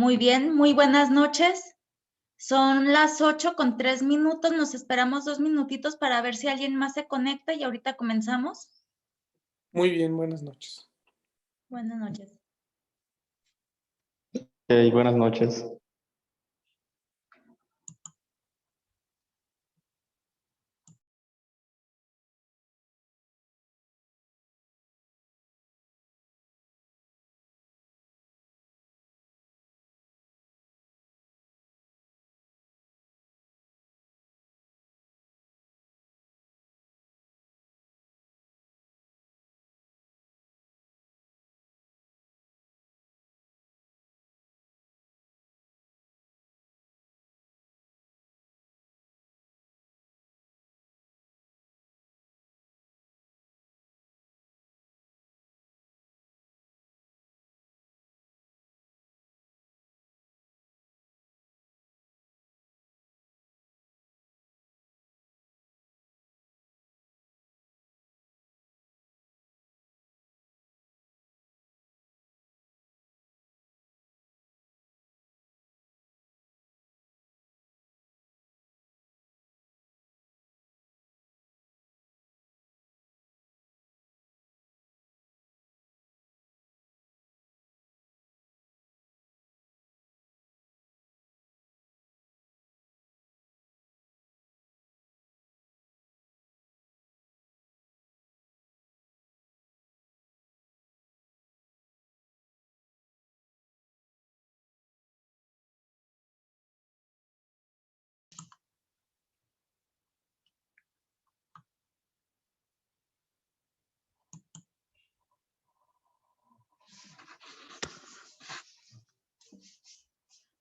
Muy bien, muy buenas noches. Son las 8:03. Nos esperamos 2 minutitos para ver si alguien más se conecta y ahorita comenzamos. Muy bien, buenas noches. Buenas noches. Buenas noches.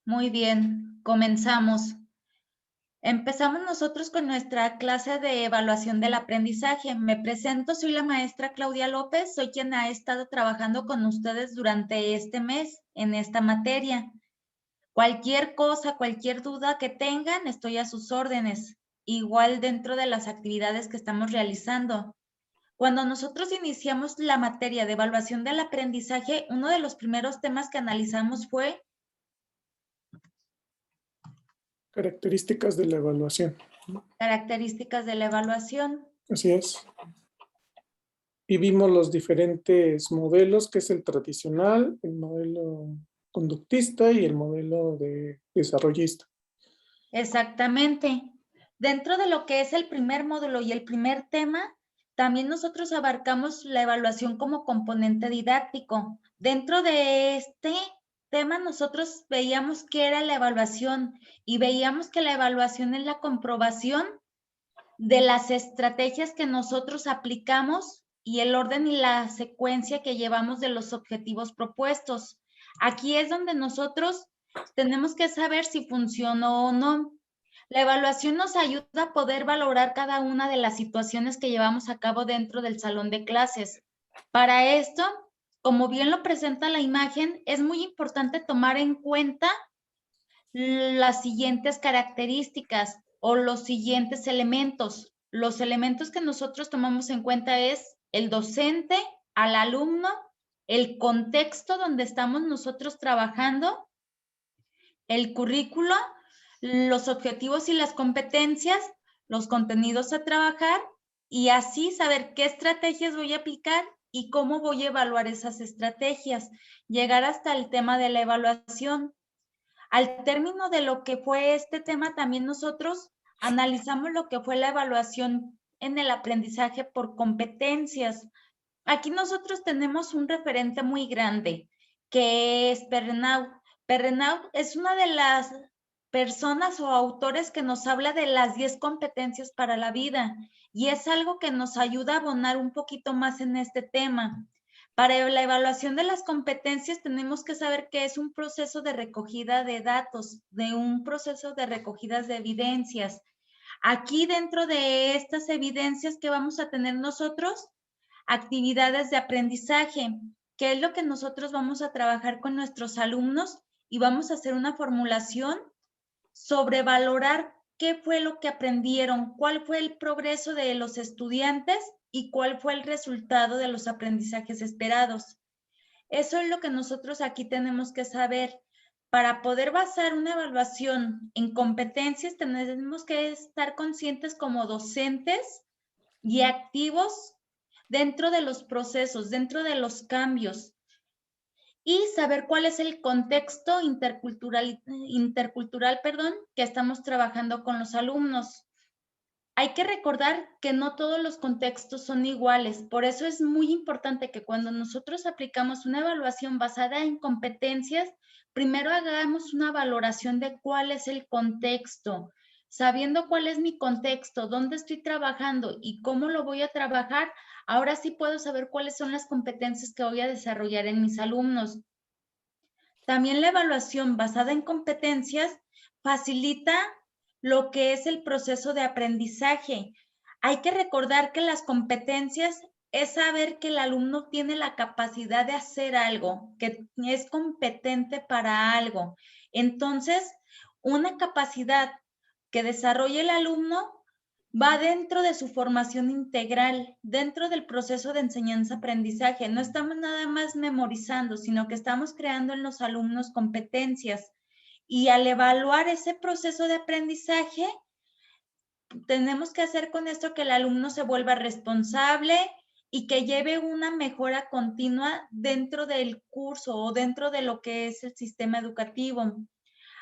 Muy bien, comenzamos. Empezamos nosotros con nuestra clase de evaluación del aprendizaje. Me presento, soy la maestra Claudia López, soy quien ha estado trabajando con ustedes durante este mes en esta materia. Cualquier cosa, cualquier duda que tengan, estoy a sus órdenes, igual dentro de las actividades que estamos realizando. Cuando nosotros iniciamos la materia de evaluación del aprendizaje, uno de los primeros temas que analizamos fue Características de la evaluación. características de la evaluación. Así es. Y vimos los diferentes modelos, que es el tradicional, el modelo conductista y el modelo de desarrollista. Exactamente. Dentro de lo que es el primer módulo y el primer tema, también nosotros abarcamos la evaluación como componente didáctico. Dentro de este tema nosotros veíamos qué era la evaluación y veíamos que la evaluación es la comprobación de las estrategias que nosotros aplicamos y el orden y la secuencia que llevamos de los objetivos propuestos. Aquí es donde nosotros tenemos que saber si funcionó o no. La evaluación nos ayuda a poder valorar cada una de las situaciones que llevamos a cabo dentro del salón de clases. Para esto, como bien lo presenta la imagen, es muy importante tomar en cuenta las siguientes características o los siguientes elementos. Los elementos que nosotros tomamos en cuenta es el docente, al alumno, el contexto donde estamos nosotros trabajando, el currículo, los objetivos y las competencias, los contenidos a trabajar y así saber qué estrategias voy a aplicar y cómo voy a evaluar esas estrategias. Llegar hasta el tema de la evaluación. Al término de lo que fue este tema, también nosotros analizamos lo que fue la evaluación en el aprendizaje por competencias. Aquí nosotros tenemos un referente muy grande, que es Perrenau. Perrenau es una de las personas o autores que nos habla de las 10 competencias para la vida y es algo que nos ayuda a abonar un poquito más en este tema. Para la evaluación de las competencias tenemos que saber que es un proceso de recogida de datos, de un proceso de recogidas de evidencias. Aquí dentro de estas evidencias que vamos a tener nosotros, actividades de aprendizaje, que es lo que nosotros vamos a trabajar con nuestros alumnos y vamos a hacer una formulación sobre valorar qué fue lo que aprendieron, cuál fue el progreso de los estudiantes y cuál fue el resultado de los aprendizajes esperados. Eso es lo que nosotros aquí tenemos que saber. para poder basar una evaluación en competencias, tenemos que estar conscientes como docentes y activos dentro de los procesos, dentro de los cambios, y saber cuál es el contexto intercultural, que estamos trabajando con los alumnos. Hay que recordar que no todos los contextos son iguales, por eso es muy importante que cuando nosotros aplicamos una evaluación basada en competencias, primero hagamos una valoración de cuál es el contexto. Sabiendo cuál es mi contexto, dónde estoy trabajando y cómo lo voy a trabajar, ahora sí puedo saber cuáles son las competencias que voy a desarrollar en mis alumnos. También la evaluación basada en competencias facilita lo que es el proceso de aprendizaje. Hay que recordar que las competencias es saber que el alumno tiene la capacidad de hacer algo, que es competente para algo. Entonces, una capacidad que desarrolle el alumno va dentro de su formación integral, dentro del proceso de enseñanza-aprendizaje. No estamos nada más memorizando, sino que estamos creando en los alumnos competencias. Y al evaluar ese proceso de aprendizaje, tenemos que hacer con esto que el alumno se vuelva responsable y que lleve una mejora continua dentro del curso o dentro de lo que es el sistema educativo.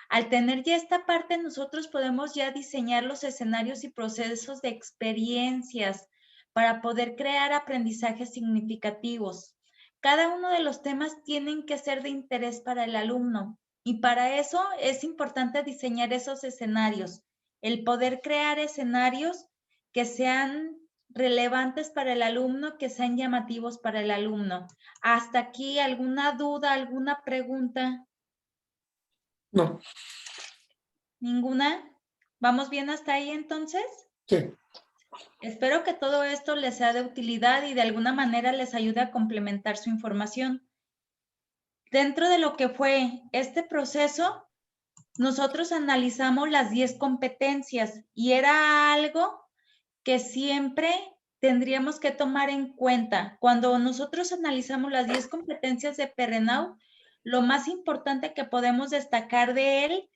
Al tener ya esta parte, nosotros podemos ya diseñar los escenarios y procesos de experiencias para poder crear aprendizajes significativos. Cada uno de los temas tienen que ser de interés para el alumno y para eso es importante diseñar esos escenarios, el poder crear escenarios que sean relevantes para el alumno, que sean llamativos para el alumno. ¿Hasta aquí alguna duda, alguna pregunta? No. ¿Ninguna? ¿Vamos bien hasta ahí entonces? Sí. Espero que todo esto les sea de utilidad y de alguna manera les ayude a complementar su información. Dentro de lo que fue este proceso, nosotros analizamos las 10 competencias y era algo que siempre tendríamos que tomar en cuenta. Cuando nosotros analizamos las 10 competencias de Perrenau, lo más importante que podemos destacar de él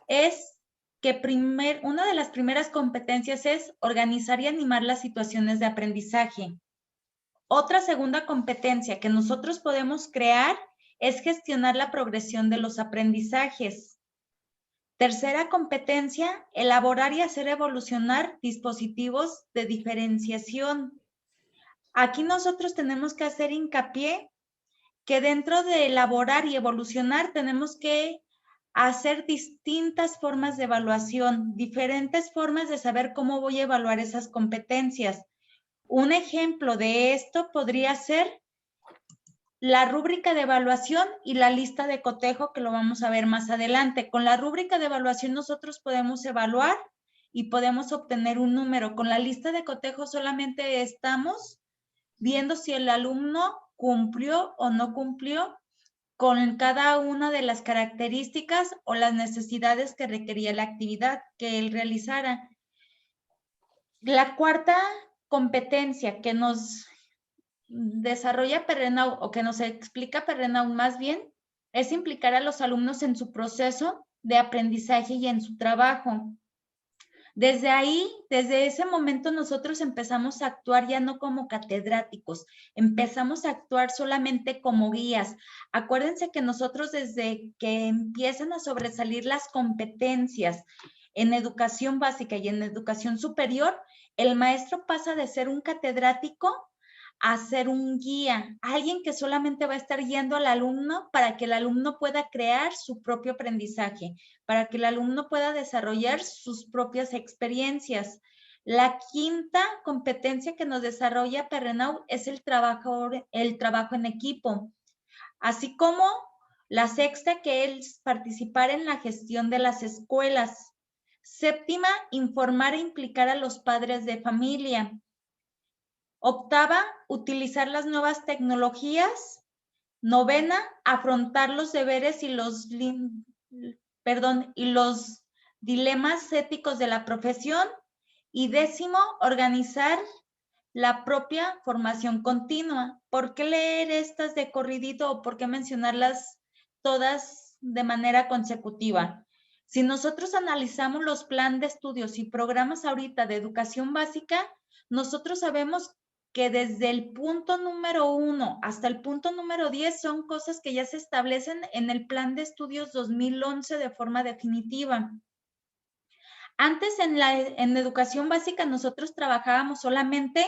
es que una de las primeras competencias es organizar y animar las situaciones de aprendizaje. Otra segunda competencia que nosotros podemos crear es gestionar la progresión de los aprendizajes. Tercera competencia, elaborar y hacer evolucionar dispositivos de diferenciación. Aquí nosotros tenemos que hacer hincapié que dentro de elaborar y evolucionar tenemos que hacer distintas formas de evaluación, diferentes formas de saber cómo voy a evaluar esas competencias. Un ejemplo de esto podría ser la rúbrica de evaluación y la lista de cotejo, que lo vamos a ver más adelante. Con la rúbrica de evaluación nosotros podemos evaluar y podemos obtener un número. Con la lista de cotejo solamente estamos viendo si el alumno cumplió o no cumplió con cada una de las características o las necesidades que requería la actividad que él realizara. La cuarta competencia que nos desarrolla Perrenau o que nos explica Perrenau más bien es implicar a los alumnos en su proceso de aprendizaje y en su trabajo. Desde ahí, desde ese momento nosotros empezamos a actuar ya no como catedráticos, empezamos a actuar solamente como guías. Acuérdense que nosotros desde que empiezan a sobresalir las competencias en educación básica y en educación superior, el maestro pasa de ser un catedrático a ser un guía, alguien que solamente va a estar guiando al alumno para que el alumno pueda crear su propio aprendizaje, para que el alumno pueda desarrollar sus propias experiencias. La quinta competencia que nos desarrolla Perrenau es el trabajo en equipo, así como la sexta, que es participar en la gestión de las escuelas. Séptima, informar e implicar a los padres de familia. Octava, utilizar las nuevas tecnologías. Novena, afrontar los deberes y los dilemas éticos de la profesión. Y décimo, organizar la propia formación continua. ¿Por qué leer estas de corridito o por qué mencionarlas todas de manera consecutiva. Si nosotros analizamos los planes de estudios y programas ahorita de educación básica, nosotros sabemos que desde el punto número 1 hasta el punto número 10 son cosas que ya se establecen en el plan de estudios 2011 de forma definitiva. Antes en educación básica nosotros trabajábamos solamente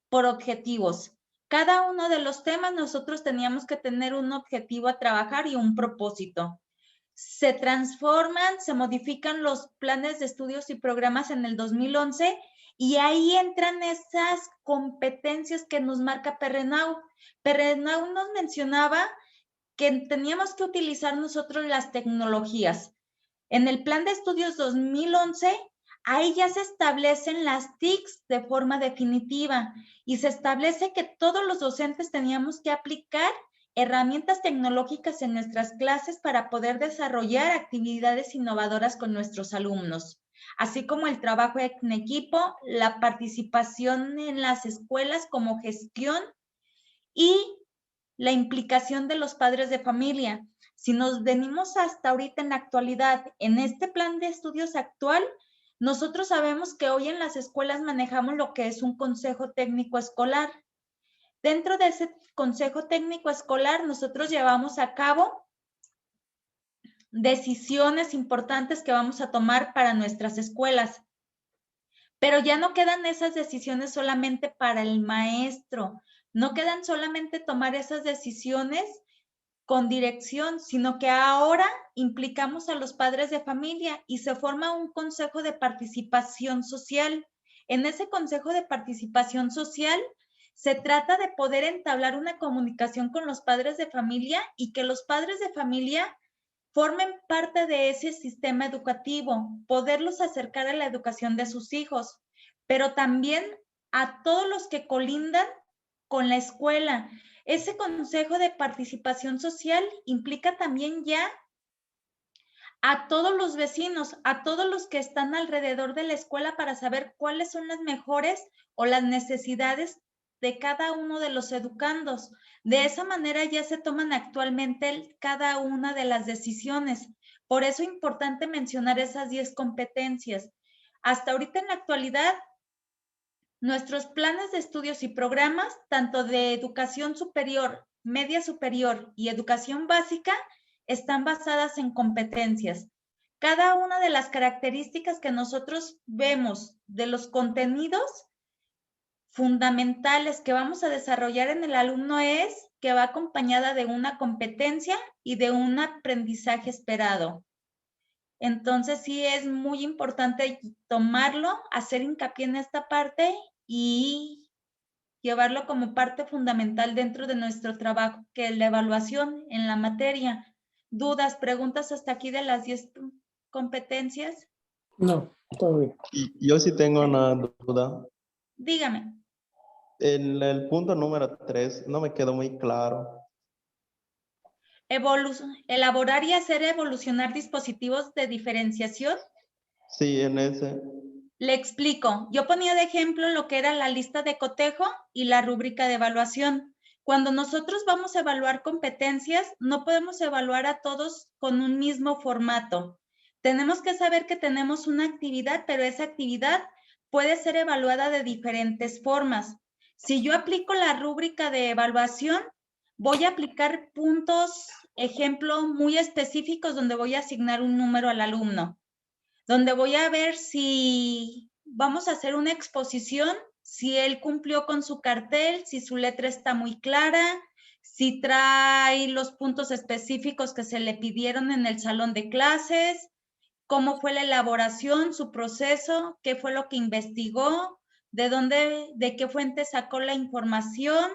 por objetivos. Cada uno de los temas nosotros teníamos que tener un objetivo a trabajar y un propósito. Se transforman, se modifican los planes de estudios y programas en el 2011 y ahí entran esas competencias que nos marca Perrenau. Perrenau nos mencionaba que teníamos que utilizar nosotros las tecnologías. En el plan de estudios 2011, ahí ya se establecen las TICs de forma definitiva y se establece que todos los docentes teníamos que aplicar herramientas tecnológicas en nuestras clases para poder desarrollar actividades innovadoras con nuestros alumnos, así como el trabajo en equipo, la participación en las escuelas como gestión y la implicación de los padres de familia. Si nos venimos hasta ahorita en la actualidad, en este plan de estudios actual, nosotros sabemos que hoy en las escuelas manejamos lo que es un consejo técnico escolar. Dentro de ese consejo técnico escolar, nosotros llevamos a cabo decisiones importantes que vamos a tomar para nuestras escuelas. Pero ya no quedan esas decisiones solamente para el maestro, no quedan solamente tomar esas decisiones con dirección, sino que ahora implicamos a los padres de familia y se forma un consejo de participación social. En ese consejo de participación social se trata de poder entablar una comunicación con los padres de familia y que los padres de familia formen parte de ese sistema educativo, poderlos acercar a la educación de sus hijos, pero también a todos los que colindan con la escuela. Ese consejo de participación social implica también ya a todos los vecinos, a todos los que están alrededor de la escuela para saber cuáles son las mejores o las necesidades de cada uno de los educandos. De esa manera ya se toman actualmente cada una de las decisiones. Por eso es importante mencionar esas 10 competencias. Hasta ahorita en la actualidad, nuestros planes de estudios y programas, tanto de educación superior, media superior y educación básica, están basadas en competencias. Cada una de las características que nosotros vemos de los contenidos fundamentales que vamos a desarrollar en el alumno es que va acompañada de una competencia y de un aprendizaje esperado. Entonces sí es muy importante tomarlo, hacer hincapié en esta parte y llevarlo como parte fundamental dentro de nuestro trabajo, que es la evaluación en la materia. ¿Dudas, preguntas hasta aquí de las 10 competencias? No, todo bien. Y yo sí tengo una duda. Dígame. En el punto número 3 no me quedó muy claro. Elaborar y hacer evolucionar dispositivos de diferenciación. Sí, en ese. Le explico. Yo ponía de ejemplo lo que era la lista de cotejo y la rúbrica de evaluación. Cuando nosotros vamos a evaluar competencias, no podemos evaluar a todos con un mismo formato. Tenemos que saber que tenemos una actividad, pero esa actividad puede ser evaluada de diferentes formas. Si yo aplico la rúbrica de evaluación, voy a aplicar puntos, ejemplo, muy específicos donde voy a asignar un número al alumno, donde voy a ver si vamos a hacer una exposición, si él cumplió con su cartel, si su letra está muy clara, si trae los puntos específicos que se le pidieron en el salón de clases, cómo fue la elaboración, su proceso, qué fue lo que investigó, de qué fuente sacó la información.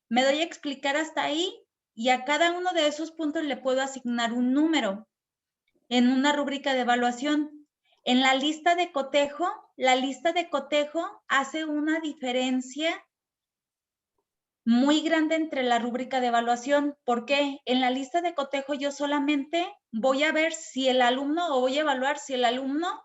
Me doy a explicar hasta ahí y a cada uno de esos puntos le puedo asignar un número en una rúbrica de evaluación. En la lista de cotejo hace una diferencia muy grande entre la rúbrica de evaluación. ¿Por qué? En la lista de cotejo yo solamente voy a ver si el alumno, o voy a evaluar si el alumno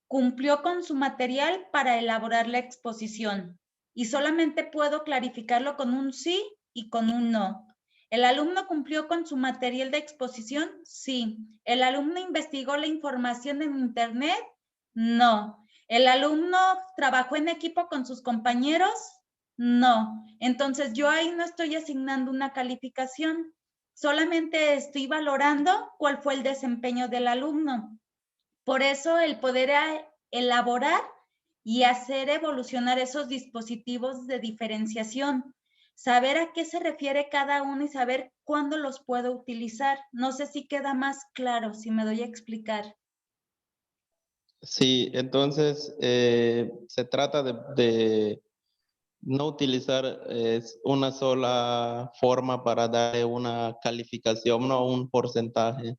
cumplió con su material para elaborar la exposición. Y solamente puedo clarificarlo con un sí y con un no. ¿El alumno cumplió con su material de exposición? Sí. ¿El alumno investigó la información en Internet? No. ¿El alumno trabajó en equipo con sus compañeros? No. Entonces, yo ahí no estoy asignando una calificación. Solamente estoy valorando cuál fue el desempeño del alumno. Por eso, el poder elaborar y hacer evolucionar esos dispositivos de diferenciación. Saber a qué se refiere cada uno y saber cuándo los puedo utilizar. No sé si queda más claro, si me doy a explicar. Sí, entonces se trata de no utilizar una sola forma para darle una calificación o un porcentaje,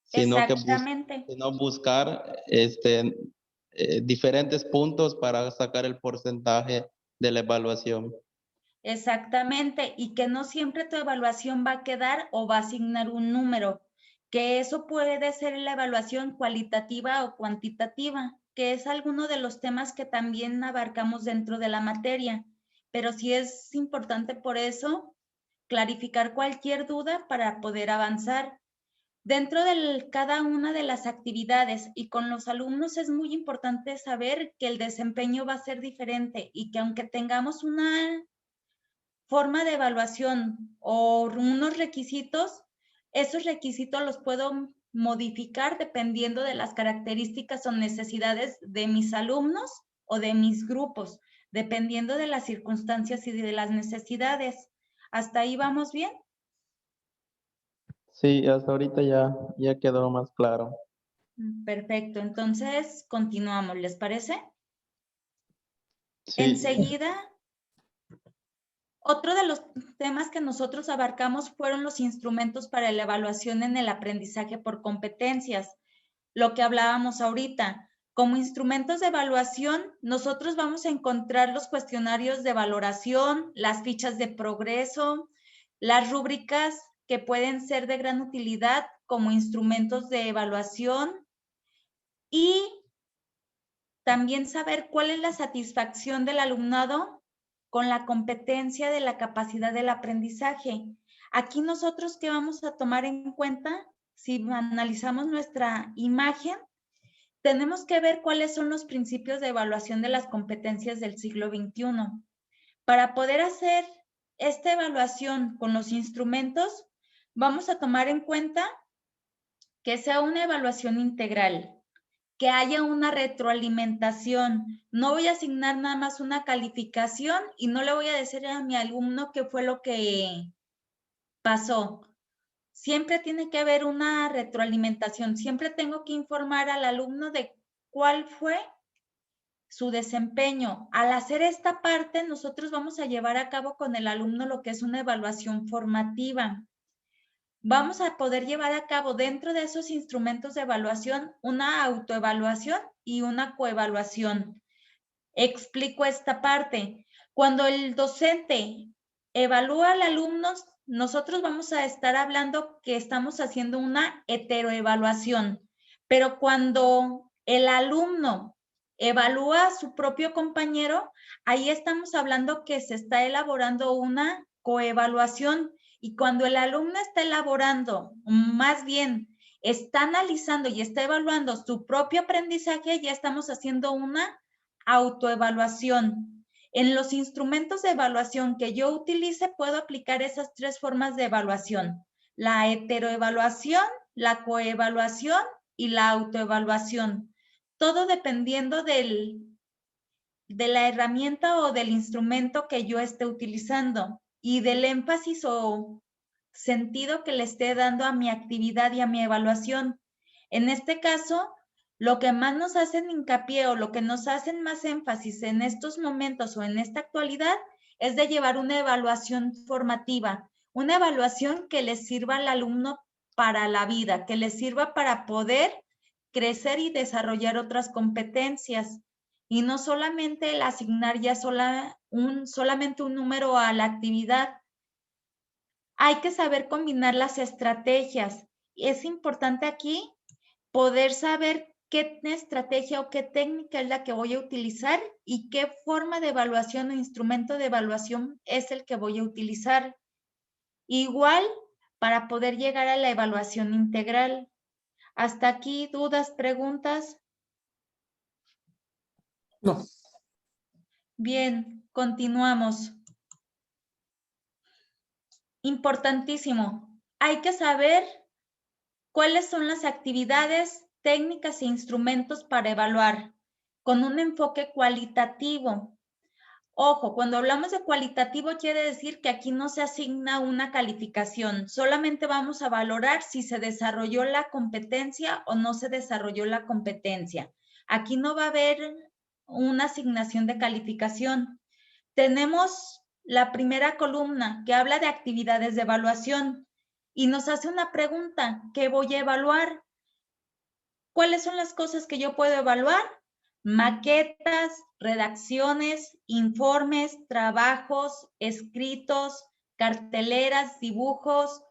sino que Exactamente. buscar diferentes puntos para sacar el porcentaje de la evaluación. Exactamente, y que no siempre tu evaluación va a quedar o va a asignar un número, que eso puede ser la evaluación cualitativa o cuantitativa, que es alguno de los temas que también abarcamos dentro de la materia, pero sí es importante por eso clarificar cualquier duda para poder avanzar. Dentro de cada una de las actividades y con los alumnos es muy importante saber que el desempeño va a ser diferente y que aunque tengamos una forma de evaluación o unos requisitos, esos requisitos los puedo modificar dependiendo de las características o necesidades de mis alumnos o de mis grupos, dependiendo de las circunstancias y de las necesidades. ¿Hasta ahí vamos bien? Sí, hasta ahorita ya quedó más claro. Perfecto, entonces continuamos, ¿les parece? Sí, Enseguida, otro de los temas que nosotros abarcamos fueron los instrumentos para la evaluación en el aprendizaje por competencias, lo que hablábamos ahorita. Como instrumentos de evaluación, nosotros vamos a encontrar los cuestionarios de valoración, las fichas de progreso, las rúbricas que pueden ser de gran utilidad como instrumentos de evaluación y también saber cuál es la satisfacción del alumnado con la competencia de la capacidad del aprendizaje. Aquí nosotros, ¿qué vamos a tomar en cuenta? Si analizamos nuestra imagen, tenemos que ver cuáles son los principios de evaluación de las competencias del siglo XXI. Para poder hacer esta evaluación con los instrumentos, vamos a tomar en cuenta que sea una evaluación integral, que haya una retroalimentación. No voy a asignar nada más una calificación y no le voy a decir a mi alumno qué fue lo que pasó. Siempre tiene que haber una retroalimentación. Siempre tengo que informar al alumno de cuál fue su desempeño. Al hacer esta parte, nosotros vamos a llevar a cabo con el alumno lo que es una evaluación formativa. Vamos a poder llevar a cabo dentro de esos instrumentos de evaluación una autoevaluación y una coevaluación. Explico esta parte. Cuando el docente evalúa al alumno, nosotros vamos a estar hablando que estamos haciendo una heteroevaluación, pero cuando el alumno evalúa a su propio compañero, ahí estamos hablando que se está elaborando una coevaluación. Y cuando el alumno está elaborando, más bien está analizando y está evaluando su propio aprendizaje, ya estamos haciendo una autoevaluación. En los instrumentos de evaluación que yo utilice, puedo aplicar esas tres formas de evaluación: la heteroevaluación, la coevaluación y la autoevaluación. Todo dependiendo de la herramienta o del instrumento que yo esté utilizando y del énfasis o sentido que le esté dando a mi actividad y a mi evaluación. En este caso, lo que más nos hacen hincapié o lo que nos hacen más énfasis en estos momentos o en esta actualidad es de llevar una evaluación formativa, una evaluación que le sirva al alumno para la vida, que le sirva para poder crecer y desarrollar otras competencias y no solamente el asignar ya solamente un número a la actividad. Hay que saber combinar las estrategias. Es importante aquí poder saber qué estrategia o qué técnica es la que voy a utilizar y qué forma de evaluación o instrumento de evaluación es el que voy a utilizar. Igual para poder llegar a la evaluación integral. ¿Hasta aquí dudas, preguntas? No. Bien, continuamos. Importantísimo. Hay que saber cuáles son las actividades, técnicas e instrumentos para evaluar con un enfoque cualitativo. Ojo, cuando hablamos de cualitativo quiere decir que aquí no se asigna una calificación, solamente vamos a valorar si se desarrolló la competencia o no se desarrolló la competencia. Aquí no va a haber una asignación de calificación. Tenemos la primera columna que habla de actividades de evaluación y nos hace una pregunta: ¿qué voy a evaluar? ¿Cuáles son las cosas que yo puedo evaluar? Maquetas, redacciones, informes, trabajos, escritos, carteleras, dibujos,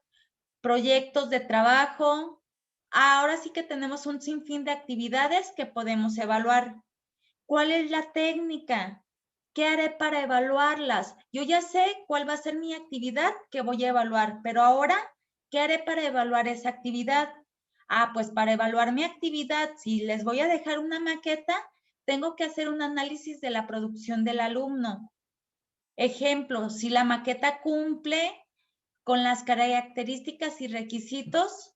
proyectos de trabajo. Ahora sí que tenemos un sinfín de actividades que podemos evaluar. ¿Cuál es la técnica? ¿Qué haré para evaluarlas? Yo ya sé cuál va a ser mi actividad que voy a evaluar, pero ahora, ¿qué haré para evaluar esa actividad? Pues para evaluar mi actividad, si les voy a dejar una maqueta, tengo que hacer un análisis de la producción del alumno. Ejemplo, si la maqueta cumple con las características y requisitos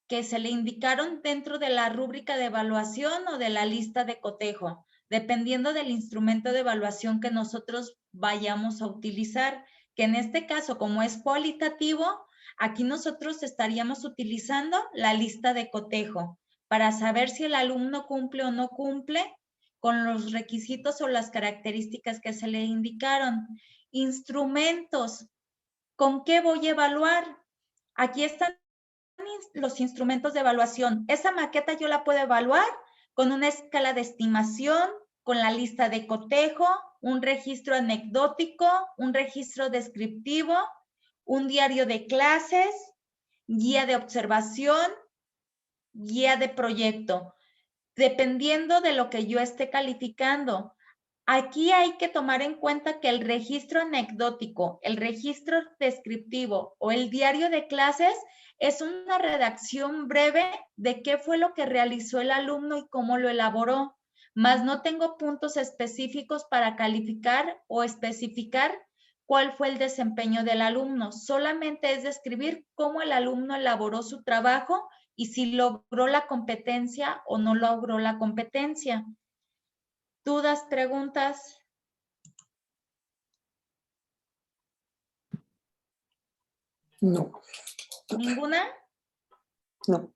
que se le indicaron dentro de la rúbrica de evaluación o de la lista de cotejo, dependiendo del instrumento de evaluación que nosotros vayamos a utilizar, que en este caso, como es cualitativo, aquí nosotros estaríamos utilizando la lista de cotejo para saber si el alumno cumple o no cumple con los requisitos o las características que se le indicaron. Instrumentos, ¿con qué voy a evaluar? Aquí están los instrumentos de evaluación. Esa maqueta yo la puedo evaluar con una escala de estimación, con la lista de cotejo, un registro anecdótico, un registro descriptivo, un diario de clases, guía de observación, guía de proyecto, dependiendo de lo que yo esté calificando. Aquí hay que tomar en cuenta que el registro anecdótico, el registro descriptivo o el diario de clases es una redacción breve de qué fue lo que realizó el alumno y cómo lo elaboró, mas no tengo puntos específicos para calificar o especificar cuál fue el desempeño del alumno. Solamente es describir cómo el alumno elaboró su trabajo y si logró la competencia o no logró la competencia. ¿Dudas, preguntas? No. ¿Ninguna? No.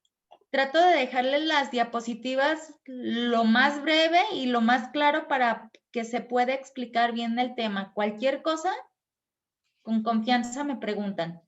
Trato de dejarles las diapositivas lo más breve y lo más claro para que se pueda explicar bien el tema. Cualquier cosa, con confianza me preguntan.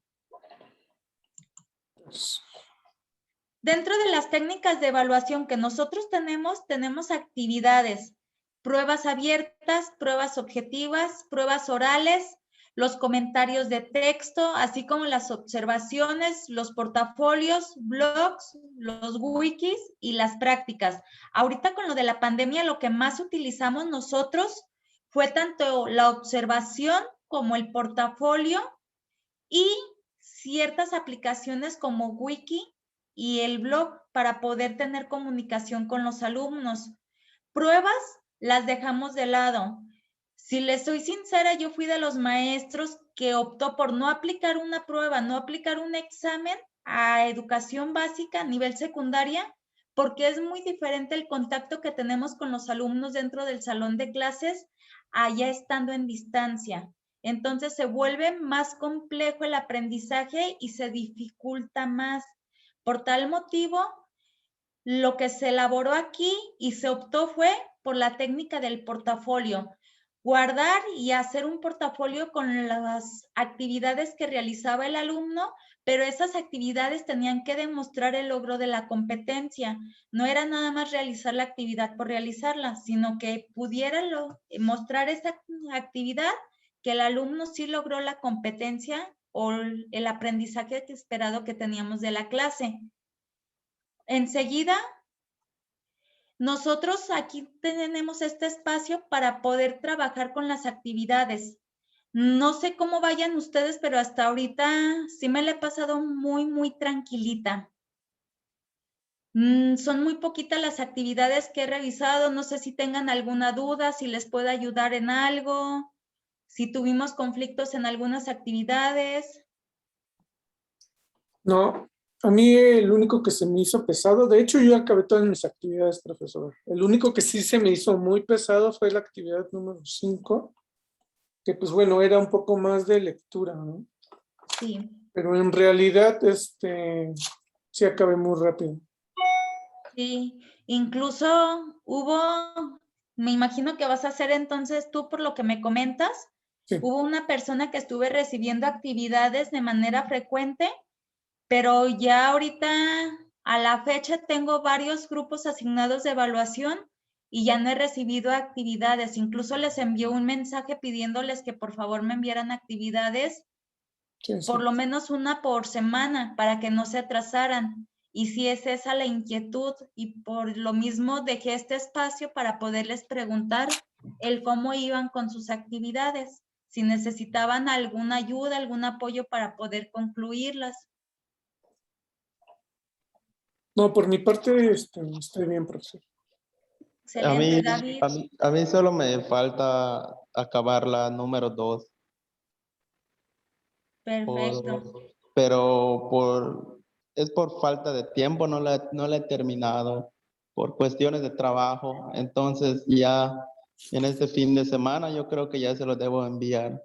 Dentro de las técnicas de evaluación que nosotros tenemos actividades, pruebas abiertas, pruebas objetivas, pruebas orales, los comentarios de texto, así como las observaciones, los portafolios, blogs, los wikis y las prácticas. Ahorita con lo de la pandemia, lo que más utilizamos nosotros fue tanto la observación como el portafolio y ciertas aplicaciones como wiki y el blog para poder tener comunicación con los alumnos. Pruebas las dejamos de lado. Si les soy sincera, yo fui de los maestros que optó por no aplicar una prueba, no aplicar un examen a educación básica a nivel secundaria, porque es muy diferente el contacto que tenemos con los alumnos dentro del salón de clases allá estando en distancia. Entonces se vuelve más complejo el aprendizaje y se dificulta más. Por tal motivo, lo que se elaboró aquí y se optó fue por la técnica del portafolio. Guardar y hacer un portafolio con las actividades que realizaba el alumno, pero esas actividades tenían que demostrar el logro de la competencia. No era nada más realizar la actividad por realizarla, sino que pudiera mostrar esa actividad que el alumno sí logró la competencia o el aprendizaje esperado que teníamos de la clase. Enseguida, nosotros aquí tenemos este espacio para poder trabajar con las actividades. No sé cómo vayan ustedes, pero hasta ahorita sí me la he pasado muy tranquilita. Son muy poquitas las actividades que he revisado. No sé si tengan alguna duda, si les puedo ayudar en algo, si tuvimos conflictos en algunas actividades. No, a mí el único que se me hizo pesado, de hecho yo acabé todas mis actividades, profesor. El único que sí se me hizo muy pesado fue la actividad número 5, que pues bueno, era un poco más de lectura, ¿no? Sí. Pero en realidad, sí acabé muy rápido. Sí, incluso me imagino que vas a hacer entonces tú por lo que me comentas, Sí, hubo una persona que estuve recibiendo actividades de manera frecuente, pero ya ahorita a la fecha tengo varios grupos asignados de evaluación y ya no he recibido actividades. Incluso les envié un mensaje pidiéndoles que por favor me enviaran actividades sí, por sí. lo menos una por semana para que no se atrasaran. Y si es esa la inquietud, y por lo mismo dejé este espacio para poderles preguntar el cómo iban con sus actividades, si necesitaban alguna ayuda, algún apoyo para poder concluirlas. No, por mi parte, estoy bien, profesor. A mí, Excelente, David. a mí solo me falta acabar la número 2. Perfecto. Pero es por falta de tiempo, no la he terminado por cuestiones de trabajo. Entonces ya en este fin de semana yo creo que ya se lo debo enviar.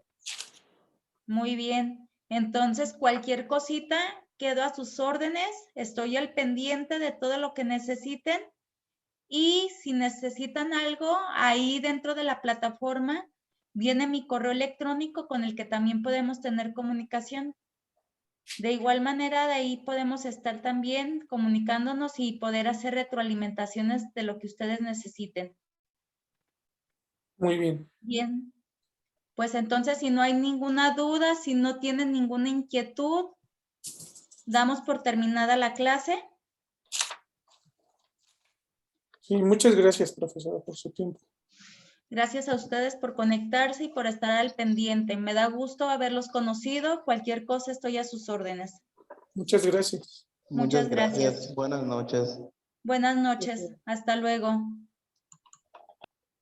Muy bien. Entonces, cualquier cosita, quedo a sus órdenes. Estoy al pendiente de todo lo que necesiten. Y si necesitan algo, ahí dentro de la plataforma viene mi correo electrónico con el que también podemos tener comunicación. De igual manera, de ahí podemos estar también comunicándonos y poder hacer retroalimentaciones de lo que ustedes necesiten. Muy bien. Bien, pues entonces si no hay ninguna duda, si no tienen ninguna inquietud, damos por terminada la clase. Sí, muchas gracias, profesora, por su tiempo. Gracias a ustedes por conectarse y por estar al pendiente. Me da gusto haberlos conocido. Cualquier cosa estoy a sus órdenes. Muchas gracias. Muchas Muchas gracias. gracias. Buenas noches. Buenas noches. Hasta luego.